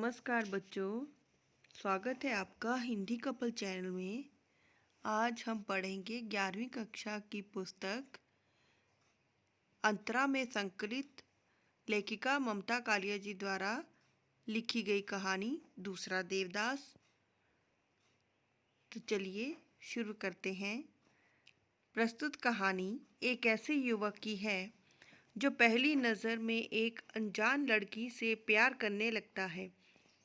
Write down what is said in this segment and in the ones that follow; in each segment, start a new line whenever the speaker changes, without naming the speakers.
नमस्कार बच्चों, स्वागत है आपका हिंदी कपल चैनल में। आज हम पढ़ेंगे 11वीं कक्षा की पुस्तक अंतरा में संकलित लेखिका ममता कालिया जी द्वारा लिखी गई कहानी दूसरा देवदास। तो चलिए शुरू करते हैं। प्रस्तुत कहानी एक ऐसे युवक की है जो पहली नज़र में एक अनजान लड़की से प्यार करने लगता है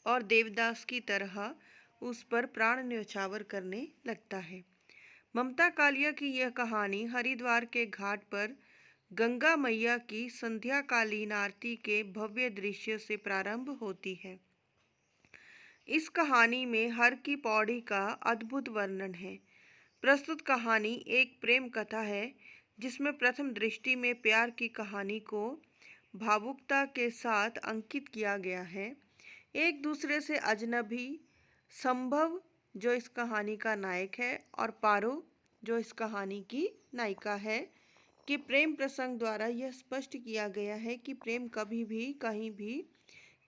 और देवदास की तरह उस पर प्राण न्यौछावर करने लगता है। ममता कालिया की यह कहानी हरिद्वार के घाट पर गंगा मैया की संध्याकालीन आरती के भव्य दृश्य से प्रारंभ होती है। इस कहानी में हर की पौड़ी का अद्भुत वर्णन है। प्रस्तुत कहानी एक प्रेम कथा है जिसमें प्रथम दृष्टि में प्यार की कहानी को भावुकता के साथ अंकित किया गया है। एक दूसरे से अजनबी संभव जो इस कहानी का नायक है और पारो जो इस कहानी की नायिका है कि प्रेम प्रसंग द्वारा यह स्पष्ट किया गया है कि प्रेम कभी भी कहीं भी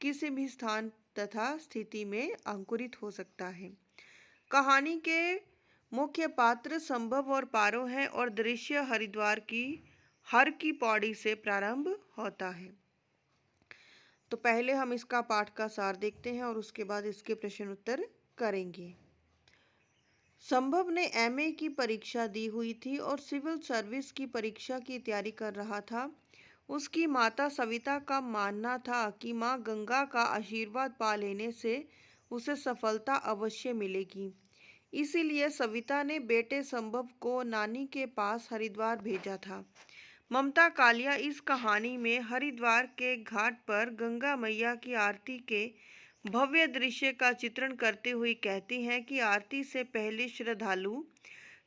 किसी भी स्थान तथा स्थिति में अंकुरित हो सकता है। कहानी के मुख्य पात्र संभव और पारो हैं और दृश्य हरिद्वार की हर की पौड़ी से प्रारंभ होता है। तो पहले हम इसका पाठ का सार देखते हैं और उसके बाद इसके प्रश्न उत्तर करेंगे। संभव ने एमए की परीक्षा दी हुई थी और सिविल सर्विस की परीक्षा की तैयारी कर रहा था। उसकी माता सविता का मानना था कि माँ गंगा का आशीर्वाद पा लेने से उसे सफलता अवश्य मिलेगी। इसीलिए सविता ने बेटे संभव को नानी के पास हरिद्वार भेजा था। ममता कालिया इस कहानी में हरिद्वार के घाट पर गंगा मैया की आरती के भव्य दृश्य का चित्रण करते हुए कहती हैं कि आरती से पहले श्रद्धालु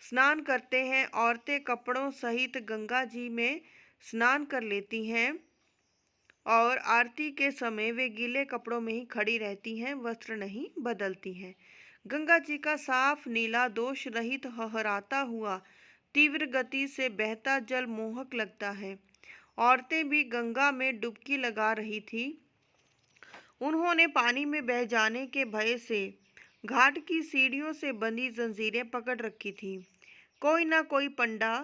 स्नान करते हैं। औरतें कपड़ों सहित गंगा जी में स्नान कर लेती हैं और आरती के समय वे गीले कपड़ों में ही खड़ी रहती हैं, वस्त्र नहीं बदलती हैं। गंगा जी का साफ नीला दोष रहित हहराता हुआ तीव्र गति से बहता जल मोहक लगता है। औरतें भी गंगा में डुबकी लगा रही थी। उन्होंने पानी में बह जाने के भय से घाट की सीढ़ियों से बंधी जंजीरें पकड़ रखी थी। कोई ना कोई पंडा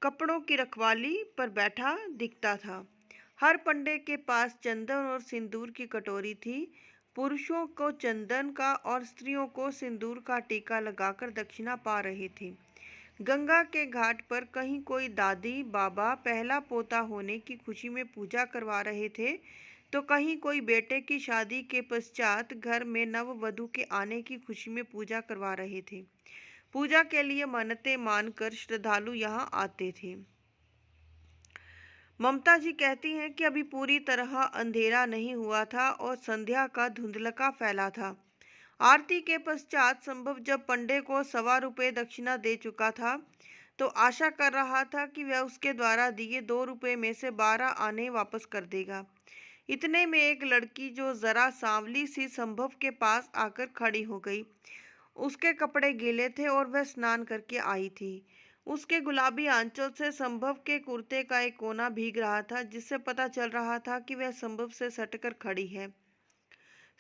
कपड़ों की रखवाली पर बैठा दिखता था। हर पंडे के पास चंदन और सिंदूर की कटोरी थी। पुरुषों को चंदन का और स्त्रियों को सिंदूर का टीका लगाकर दक्षिणा पा रहे थे। गंगा के घाट पर कहीं कोई दादी बाबा पहला पोता होने की खुशी में पूजा करवा रहे थे, तो कहीं कोई बेटे की शादी के पश्चात घर में नववधू के आने की खुशी में पूजा करवा रहे थे। पूजा के लिए मन्नतें मानकर श्रद्धालु यहाँ आते थे। ममता जी कहती हैं कि अभी पूरी तरह अंधेरा नहीं हुआ था और संध्या का धुंधलका फैला था। आरती के पश्चात संभव जब पंडे को 1.25 रुपये दक्षिणा दे चुका था तो आशा कर रहा था कि वह उसके द्वारा दिए 2 रुपये में से 12 आने वापस कर देगा। इतने में एक लड़की जो जरा सांवली सी संभव के पास आकर खड़ी हो गई। उसके कपड़े गीले थे और वह स्नान करके आई थी। उसके गुलाबी आंचल से संभव के कुर्ते का एक कोना भीग रहा था, जिससे पता चल रहा था कि वह संभव से सटकर खड़ी है।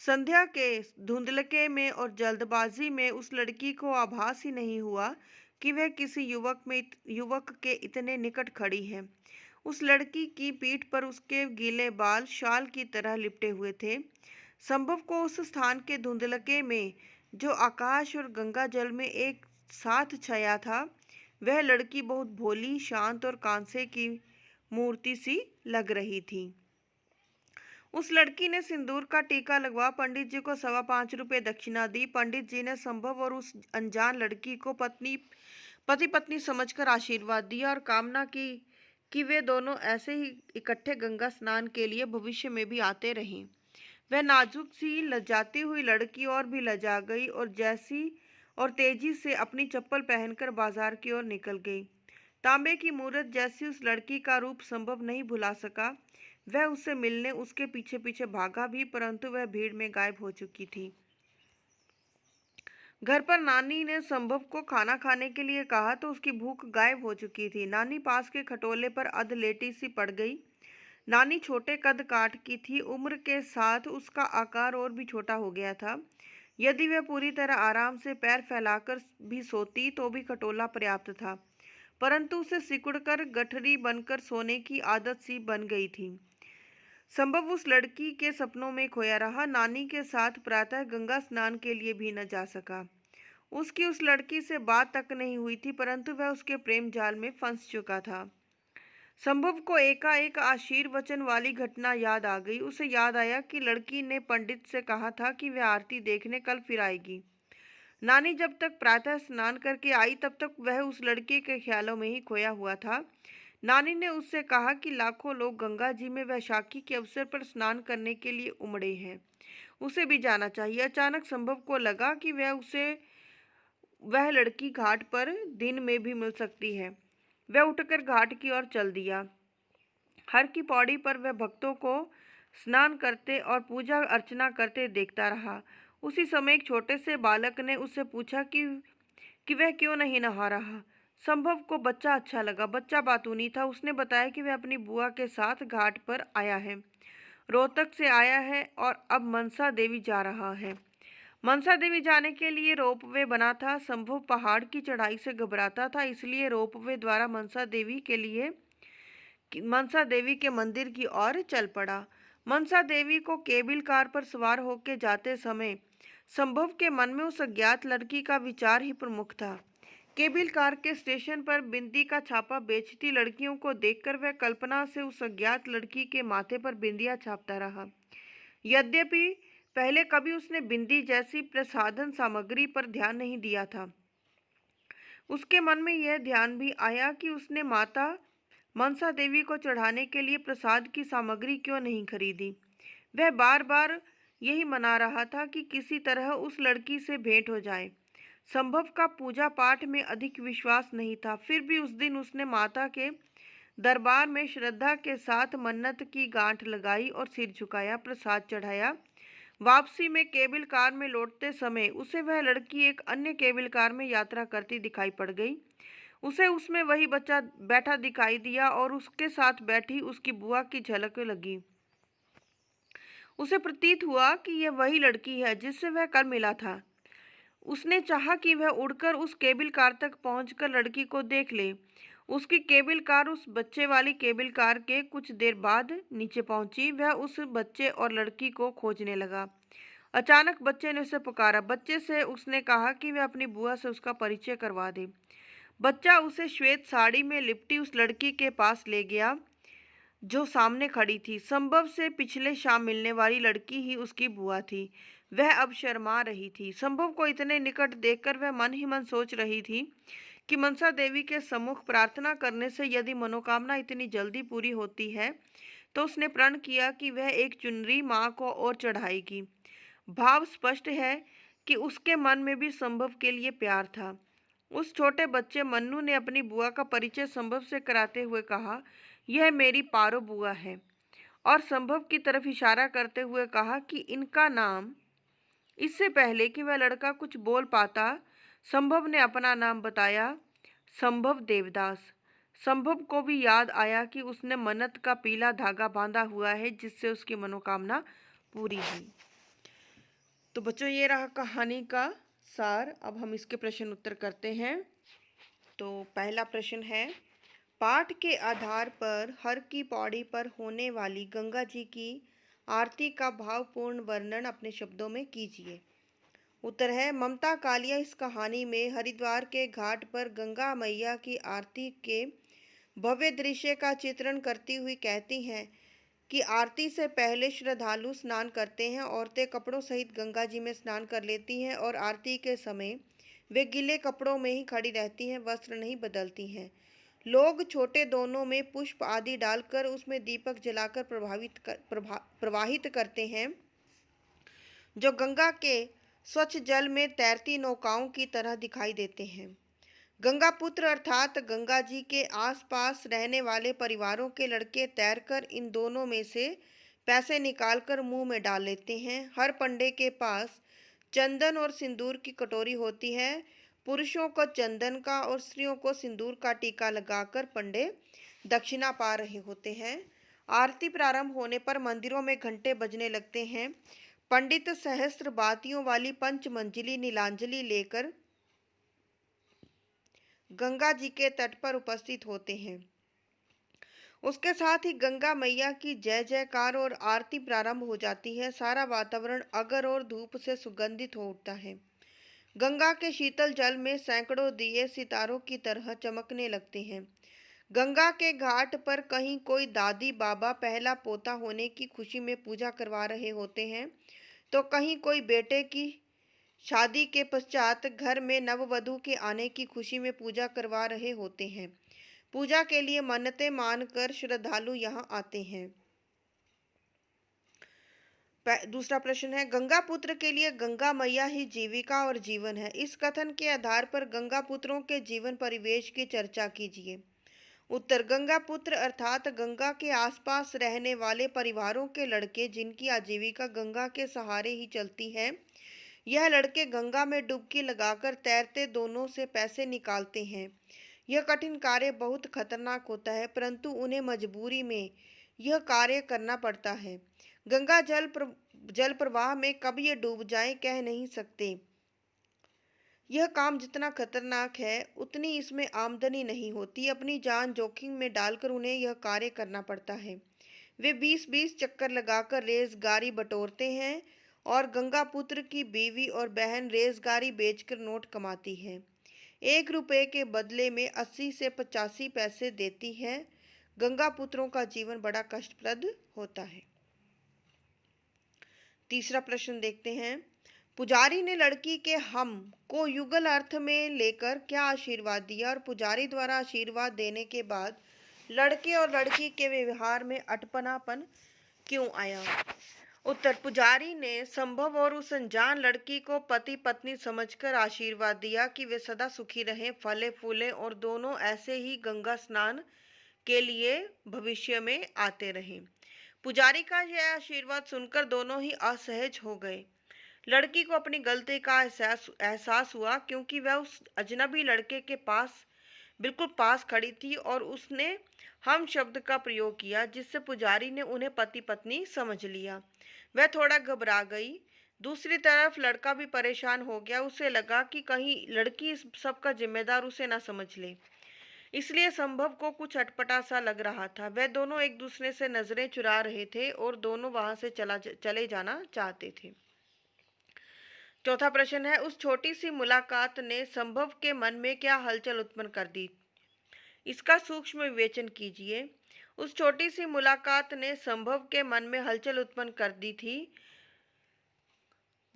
संध्या के धुंधलके में और जल्दबाजी में उस लड़की को आभास ही नहीं हुआ कि वह किसी युवक के इतने निकट खड़ी है। उस लड़की की पीठ पर उसके गीले बाल शाल की तरह लिपटे हुए थे। संभव को उस स्थान के धुंधलके में जो आकाश और गंगा जल में एक साथ छाया था, वह लड़की बहुत भोली, शांत और कांसे की मूर्ति सी लग रही थी। उस लड़की ने सिंदूर का टीका लगवा पंडित जी को 5.25 रुपये दक्षिणा दी। पंडित जी ने संभव और उस अनजान लड़की को पति पत्नी समझकर आशीर्वाद दिया और कामना की कि वे दोनों ऐसे ही इकट्ठे गंगा स्नान के लिए भविष्य में भी आते रहें। वह नाजुक सी लजाती हुई लड़की और भी लजा गई और तेजी से अपनी चप्पल पहनकर बाजार की ओर निकल गई। तांबे की मूरत जैसी उस लड़की का रूप संभव नहीं भुला सका। वह उससे मिलने उसके पीछे पीछे भागा भी, परंतु वह भीड़ में गायब हो चुकी थी। घर पर नानी ने संभव को खाना खाने के लिए कहा तो उसकी भूख गायब हो चुकी थी। नानी पास के खटोले पर अधलेटी सी पड़ गई। नानी छोटे कद काठ की थी। उम्र के साथ उसका आकार और भी छोटा हो गया था। यदि वह पूरी तरह आराम से पैर फैलाकर भी सोती तो भी खटोला पर्याप्त था, परंतु उसे सिकुड़कर गठरी बनकर सोने की आदत सी बन गई थी। संभव उस लड़की के सपनों में खोया रहा। नानी के साथ प्रातः गंगा स्नान के लिए भी न जा सका। उसकी उस लड़की से बात तक नहीं हुई थी, परंतु वह उसके प्रेम जाल में फंस चुका था। संभव को एकाएक आशीर्वचन वाली घटना याद आ गई। उसे याद आया कि लड़की ने पंडित से कहा था कि वह आरती देखने कल फिर आएगी। नानी जब तक प्रातः स्नान करके आई तब तक वह उस लड़के के ख्यालों में ही खोया हुआ था। नानी ने उससे कहा कि लाखों लोग गंगा जी में वैशाखी के अवसर पर स्नान करने के लिए उमड़े हैं, उसे भी जाना चाहिए। अचानक संभव को लगा कि वह लड़की घाट पर दिन में भी मिल सकती है। वह उठकर घाट की ओर चल दिया। हर की पौड़ी पर वह भक्तों को स्नान करते और पूजा अर्चना करते देखता रहा। उसी समय एक छोटे से बालक ने उससे पूछा कि वह क्यों नहीं नहा रहा। संभव को बच्चा अच्छा लगा। बच्चा बातूनी था। उसने बताया कि वह अपनी बुआ के साथ घाट पर आया है, रोहतक से आया है और अब मनसा देवी जा रहा है। मनसा देवी जाने के लिए रोपवे बना था। संभव पहाड़ की चढ़ाई से घबराता था, इसलिए रोपवे द्वारा मनसा देवी के मंदिर की ओर चल पड़ा। मनसा देवी को केबिल कार पर सवार होकर जाते समय संभव के मन में उस अज्ञात लड़की का विचार ही प्रमुख था। केबिल कार के स्टेशन पर बिंदी का छापा बेचती लड़कियों को देखकर वह कल्पना से उस अज्ञात लड़की के माथे पर बिंदिया छापता रहा। यद्यपि पहले कभी उसने बिंदी जैसी प्रसाधन सामग्री पर ध्यान नहीं दिया था, उसके मन में यह ध्यान भी आया कि उसने माता मनसा देवी को चढ़ाने के लिए प्रसाद की सामग्री क्यों नहीं खरीदी। वह बार बार यही मना रहा था कि किसी तरह उस लड़की से भेंट हो जाए। संभव का पूजा पाठ में अधिक विश्वास नहीं था, फिर भी उस दिन उसने माता के दरबार में श्रद्धा के साथ मन्नत की गांठ लगाई और सिर झुकाया, प्रसाद चढ़ाया। वापसी में केबिल कार में लौटते समय उसे वह लड़की एक अन्य केबिल कार में यात्रा करती दिखाई पड़ गई। उसे उसमें वही बच्चा बैठा दिखाई दिया और उसके साथ बैठी उसकी बुआ की झलक लगी। उसे प्रतीत हुआ कि यह वही लड़की है जिससे वह कल मिला था। उसने चाहा कि वह उड़कर उस केबिल कार तक पहुंचकर लड़की को देख ले। उसकी केबिल कार उस बच्चे वाली केबिल कार के कुछ देर बाद नीचे पहुंची। वह उस बच्चे और लड़की को खोजने लगा। अचानक बच्चे ने उसे पुकारा। बच्चे से उसने कहा कि वह अपनी बुआ से उसका परिचय करवा दे। बच्चा उसे श्वेत साड़ी में लिपटी उस लड़की के पास ले गया जो सामने खड़ी थी। संभव से पिछले शाम मिलने वाली लड़की ही उसकी बुआ थी। वह अब शर्मा रही थी। संभव को इतने निकट देखकर वह मन ही मन सोच रही थी कि मनसा देवी के सम्मुख प्रार्थना करने से यदि मनोकामना इतनी जल्दी पूरी होती है तो उसने प्रण किया कि वह एक चुनरी माँ को और चढ़ाएगी। भाव स्पष्ट है कि उसके मन में भी संभव के लिए प्यार था। उस छोटे बच्चे मन्नू ने अपनी बुआ का परिचय संभव से कराते हुए कहा, यह मेरी पारो बुआ है, और संभव की तरफ इशारा करते हुए कहा कि इनका नाम। इससे पहले कि वह लड़का कुछ बोल पाता, संभव ने अपना नाम बताया, संभव देवदास। संभव को भी याद आया कि उसने मन्नत का पीला धागा बांधा हुआ है जिससे उसकी मनोकामना पूरी हुई। तो बच्चों, ये रहा कहानी का सार। अब हम इसके प्रश्न उत्तर करते हैं। तो पहला प्रश्न है, पाठ के आधार पर हर की पौड़ी पर होने वाली गंगा जी की आरती का भावपूर्ण वर्णन अपने शब्दों में कीजिए। उत्तर है, ममता कालिया इस कहानी में हरिद्वार के घाट पर गंगा मैया की आरती के भव्य दृश्य का चित्रण करती हुई कहती हैं कि आरती से पहले श्रद्धालु स्नान करते हैं। औरतें कपड़ों सहित गंगा जी में स्नान कर लेती हैं और आरती के समय वे गीले कपड़ों में ही खड़ी रहती हैं, वस्त्र नहीं बदलती हैं। लोग छोटे दोनों में पुष्प आदि डालकर उसमें दीपक जलाकर प्रवाहित करते हैं, जो गंगा के स्वच्छ जल में तैरती नौकाओं की तरह दिखाई देते हैं। गंगा पुत्र अर्थात गंगा जी के आसपास रहने वाले परिवारों के लड़के तैरकर इन दोनों में से पैसे निकालकर मुंह में डाल लेते हैं। हर पंडे के पास चंदन और सिंदूर की कटोरी होती है। पुरुषों को चंदन का और स्त्रियों को सिंदूर का टीका लगाकर पंडे दक्षिणा पा रहे होते हैं। आरती प्रारंभ होने पर मंदिरों में घंटे बजने लगते हैं। पंडित सहस्त्र बातियों वाली पंचमंजिली नीलांजलि लेकर गंगा जी के तट पर उपस्थित होते हैं। उसके साथ ही गंगा मैया की जय जयकार और आरती प्रारंभ हो जाती है। सारा वातावरण अगर और धूप से सुगंधित हो उठता है। गंगा के शीतल जल में सैकड़ों दिए सितारों की तरह चमकने लगते हैं। गंगा के घाट पर कहीं कोई दादी बाबा पहला पोता होने की खुशी में पूजा करवा रहे होते हैं, तो कहीं कोई बेटे की शादी के पश्चात घर में नववधु के आने की खुशी में पूजा करवा रहे होते हैं। पूजा के लिए मन्नतें मानकर श्रद्धालु यहाँ आते हैं। दूसरा प्रश्न है, गंगा पुत्र के लिए गंगा मैया ही जीविका और जीवन है। इस कथन के आधार पर गंगा पुत्रों के जीवन परिवेश की चर्चा कीजिए। उत्तर, गंगा पुत्र अर्थात गंगा के आसपास रहने वाले परिवारों के लड़के जिनकी आजीविका गंगा के सहारे ही चलती है। यह लड़के गंगा में डुबकी लगाकर तैरते दोनों से पैसे निकालते हैं। यह कठिन कार्य बहुत खतरनाक होता है, परंतु उन्हें मजबूरी में यह कार्य करना पड़ता है। गंगा जल प्रवाह में कब ये डूब जाए कह नहीं सकते। यह काम जितना खतरनाक है उतनी इसमें आमदनी नहीं होती। अपनी जान जोखिम में डालकर उन्हें यह कार्य करना पड़ता है। वे 20-20 चक्कर लगाकर रेजगारी बटोरते हैं और गंगा पुत्र की बीवी और बहन रेजगारी बेचकर नोट कमाती है। 1 रुपये के बदले में 80 से 85 पैसे देती है। गंगा पुत्रों का जीवन बड़ा कष्टप्रद होता है। तीसरा प्रश्न देखते हैं, पुजारी ने लड़की के हम को युगल अर्थ में लेकर क्या आशीर्वाद दिया और पुजारी द्वारा आशीर्वाद देने के बाद लड़के और लड़की के व्यवहार में अटपनापन क्यों आया? उत्तर, पुजारी ने संभव और उस अनजान लड़की को पति पत्नी समझकर आशीर्वाद दिया कि वे सदा सुखी रहें, फले फूले और दोनों ऐसे ही गंगा स्नान के लिए भविष्य में आते रहें। पुजारी का यह आशीर्वाद सुनकर दोनों ही असहज हो गए। लड़की को अपनी गलती का एहसास हुआ, क्योंकि वह उस अजनबी लड़के के बिल्कुल पास खड़ी थी और उसने हम शब्द का प्रयोग किया, जिससे पुजारी ने उन्हें पति पत्नी समझ लिया। वह थोड़ा घबरा गई। दूसरी तरफ लड़का भी परेशान हो गया। उसे लगा कि कहीं लड़की इस सब का जिम्मेदार उसे ना समझ ले, इसलिए संभव को कुछ अटपटा सा लग रहा था। वह दोनों एक दूसरे से नजरें चुरा रहे थे और दोनों वहां से चले जाना चाहते थे। चौथा प्रश्न है, उस छोटी सी मुलाकात ने संभव के मन में क्या हलचल उत्पन्न कर दी? इसका सूक्ष्म विवेचन कीजिए। उस छोटी सी मुलाकात ने संभव के मन में हलचल उत्पन्न कर दी थी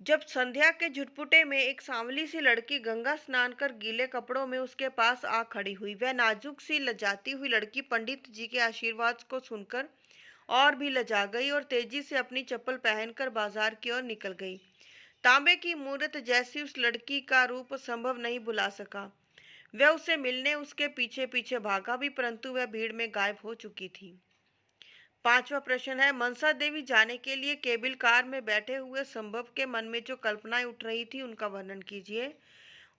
जब संध्या के झुटपुटे में एक सांवली सी लड़की गंगा स्नान कर गीले कपड़ों में उसके पास आ खड़ी हुई। वह नाजुक सी लजाती हुई लड़की पंडित जी के आशीर्वाद को सुनकर और भी लजा गई और तेजी से अपनी चप्पल पहनकर बाजार की ओर निकल गई। तांबे की मूर्त जैसी उस लड़की का रूप संभव नहीं भुला सका। वह उससे मिलने उसके पीछे पीछे भागा भी, परंतु वह भीड़ में गायब हो चुकी थी। पांचवा प्रश्न है, मनसा देवी जाने के लिए केबल कार में बैठे हुए संभव के मन में जो कल्पनाएं उठ रही थी उनका वर्णन कीजिए।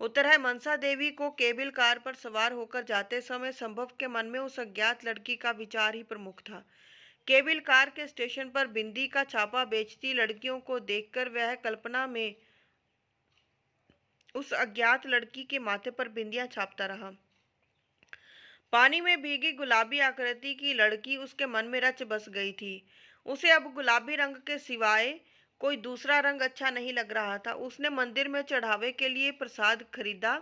उत्तर है, मनसा देवी को केबल कार पर सवार होकर जाते समय संभव के मन में उस अज्ञात लड़की का विचार ही प्रमुख था। केबल कार के स्टेशन पर बिंदी का छापा बेचती लड़कियों को देखकर वह कल्पना में उस अज्ञात लड़की के माथे पर बिंदियां छापता रहा। पानी में भीगी गुलाबी आकृति की लड़की उसके मन में रच बस गई थी। उसे अब गुलाबी रंग के सिवाय कोई दूसरा रंग अच्छा नहीं लग रहा था। उसने मंदिर में चढ़ावे के लिए प्रसाद खरीदा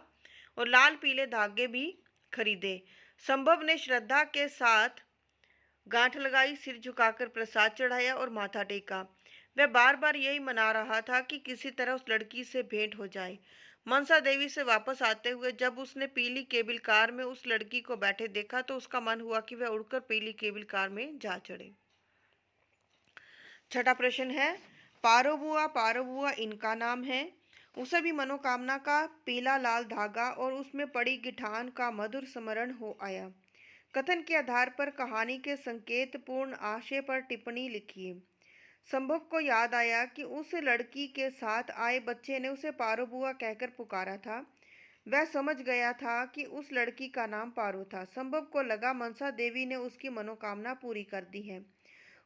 और लाल पीले धागे भी खरीदे। संभव ने श्रद्धा के साथ गांठ लगाई, सिर झुकाकर प्रसाद चढ़ाया और माथा टेका। वह बार बार यही मना रहा था कि किसी तरह उस लड़की से भेंट हो जाए। मनसा देवी से वापस आते हुए जब उसने पीली केबल कार में उस लड़की को बैठे देखा तो उसका मन हुआ कि वह उड़कर पीली केबल कार में जा चढ़े। छठा प्रश्न है, पारो बुआ इनका नाम है। उसे भी मनोकामना का पीला लाल धागा और उसमें पड़ी गिठान का मधुर स्मरण हो आया। कथन के आधार पर कहानी के संकेत पूर्ण आशय पर टिप्पणी लिखिए। संभव को याद आया कि उस लड़की के साथ आए बच्चे ने उसे पारो बुआ कहकर पुकारा था। वह समझ गया था कि उस लड़की का नाम पारो था। संभव को लगा मनसा देवी ने उसकी मनोकामना पूरी कर दी है।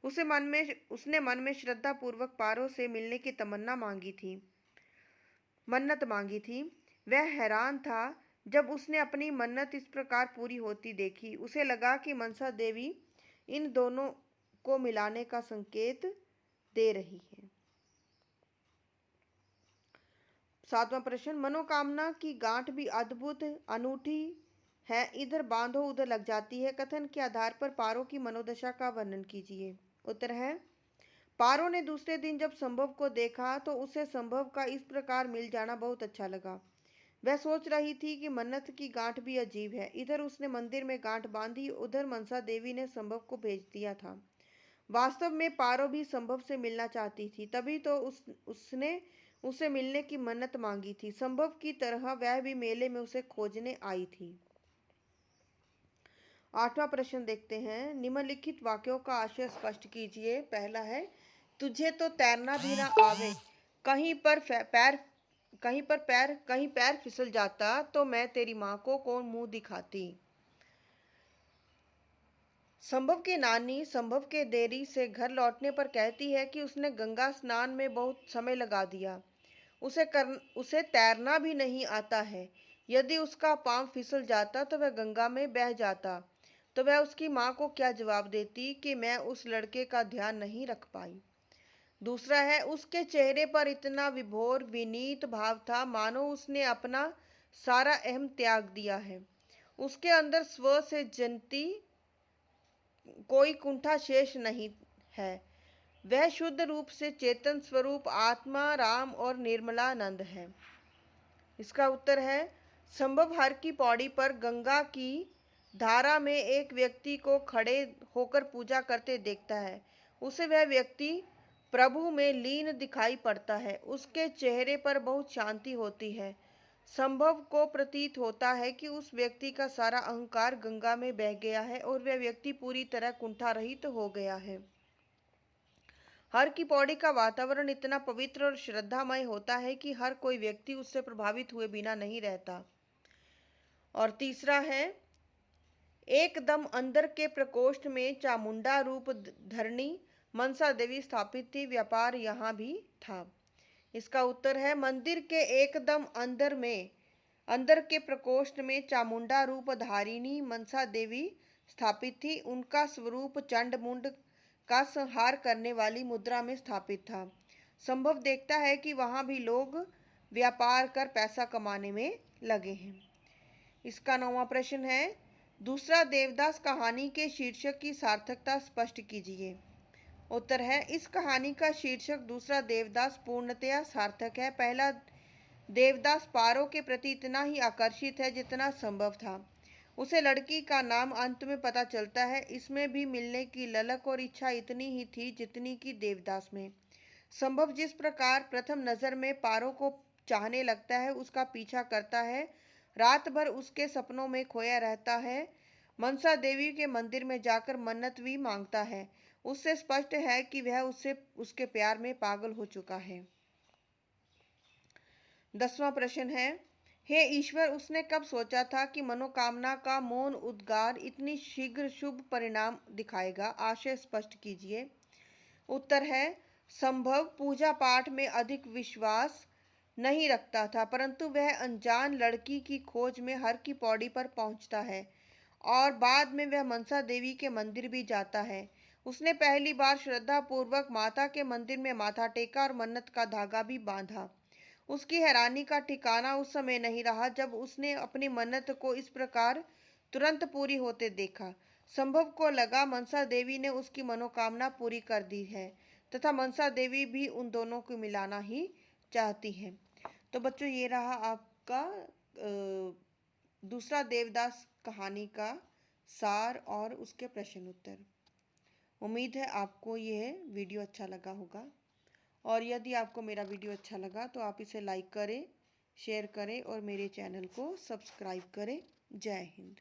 उसने मन में श्रद्धा पूर्वक पारो से मिलने की मन्नत मांगी थी। वह हैरान था जब उसने अपनी मन्नत इस प्रकार पूरी होती देखी। उसे लगा कि मनसा देवी इन दोनों को मिलाने का संकेत दे रही है। 7वां प्रश्न, मनोकामना की गांठ भी अद्भुत अनूठी है, इधर बांधो उधर लग जाती है, कथन के आधार पर पारो की मनोदशा का वर्णन कीजिए। उत्तर है, पारो ने दूसरे दिन जब संभव को देखा तो उसे संभव का इस प्रकार मिल जाना बहुत अच्छा लगा। वह सोच रही थी कि मन्नत की गांठ भी अजीब है। इधर उसने मंदिर में गांठ बांधी, उधर मनसा देवी ने संभव को भेज दिया था। वास्तव में पारो भी संभव से मिलना चाहती थी, तभी तो उसने उसे मिलने की मन्नत मांगी थी। संभव की तरह वह भी मेले में उसे खोजने आई थी। 8वां प्रश्न देखते हैं, निम्नलिखित वाक्यों का आशय स्पष्ट कीजिए। पहला है, तुझे तो तैरना भी ना आवे, कहीं पैर फिसल जाता तो मैं तेरी माँ को कौन मुंह दिखाती। संभव की नानी संभव के देरी से घर लौटने पर कहती है कि उसने गंगा स्नान में बहुत समय लगा दिया, उसे तैरना भी नहीं आता है। यदि उसका पांव फिसल जाता तो वह गंगा में बह जाता, तो वह उसकी माँ को क्या जवाब देती कि मैं उस लड़के का ध्यान नहीं रख पाई। दूसरा है, उसके चेहरे पर इतना विभोर विनीत भाव था मानो उसने अपना सारा अहम त्याग दिया है। उसके अंदर स्व से जनती कोई कुंठा शेष नहीं है। वह शुद्ध रूप से चेतन स्वरूप आत्मा, राम और निर्मलानंद है। इसका उत्तर है, संभव हर की पौड़ी पर गंगा की धारा में एक व्यक्ति को खड़े होकर पूजा करते देखता है। उसे वह व्यक्ति प्रभु में लीन दिखाई पड़ता है। उसके चेहरे पर बहुत शांति होती है। संभव को प्रतीत होता है कि उस व्यक्ति का सारा अहंकार गंगा में बह गया है और वह व्यक्ति पूरी तरह कुंठा रहित हो गया है। हर की पौड़ी का वातावरण इतना पवित्र और श्रद्धामय होता है कि हर कोई व्यक्ति उससे प्रभावित हुए बिना नहीं रहता। और तीसरा है, एकदम अंदर के प्रकोष्ठ में चामुंडा रूप धरणी मनसा देवी स्थापित थी। व्यापार यहाँ भी था। इसका उत्तर है, मंदिर के एकदम अंदर के प्रकोष्ठ में चामुंडा रूप धारिणी मनसा देवी स्थापित थी। उनका स्वरूप चंड मुंड का संहार करने वाली मुद्रा में स्थापित था। संभव देखता है कि वहां भी लोग व्यापार कर पैसा कमाने में लगे हैं। इसका 9वां प्रश्न है, दूसरा देवदास कहानी के शीर्षक की सार्थकता स्पष्ट कीजिए। उत्तर है, इस कहानी का शीर्षक दूसरा देवदास पूर्णतया सार्थक है। पहला देवदास पारो के प्रति इतना ही आकर्षित है जितना संभव था। उसे लड़की का नाम अंत में पता चलता है। इसमें भी मिलने की ललक और इच्छा इतनी ही थी जितनी कि देवदास में। संभव जिस प्रकार प्रथम नजर में पारो को चाहने लगता है, उसका पीछा करता है, रात भर उसके सपनों में खोया रहता है, मनसा देवी के मंदिर में जाकर मन्नत भी मांगता है, उससे स्पष्ट है कि वह उसके प्यार में पागल हो चुका है। 10वां प्रश्न है, हे ईश्वर, उसने कब सोचा था कि मनोकामना का मौन उद्गार इतनी शीघ्र शुभ परिणाम दिखाएगा। आशय स्पष्ट कीजिए। उत्तर है, संभव पूजा पाठ में अधिक विश्वास नहीं रखता था, परंतु वह अनजान लड़की की खोज में हर की पौड़ी पर पहुंचता है और बाद में वह मनसा देवी के मंदिर भी जाता है। उसने पहली बार श्रद्धा पूर्वक माता के मंदिर में माथा टेका और मन्नत का धागा भी बांधा। उसकी हैरानी का ठिकाना उस समय नहीं रहा जब उसने अपनी मन्नत को इस प्रकार तुरंत पूरी होते देखा। संभव को लगा मनसा देवी ने उसकी मनोकामना पूरी कर दी है तथा मनसा देवी भी उन दोनों को मिलाना ही चाहती है। तो बच्चों, ये रहा आपका दूसरा देवदास कहानी का सार और उसके प्रश्न उत्तर। उम्मीद है आपको यह वीडियो अच्छा लगा होगा, और यदि आपको मेरा वीडियो अच्छा लगा तो आप इसे लाइक करें, शेयर करें और मेरे चैनल को सब्सक्राइब करें। जय हिंद।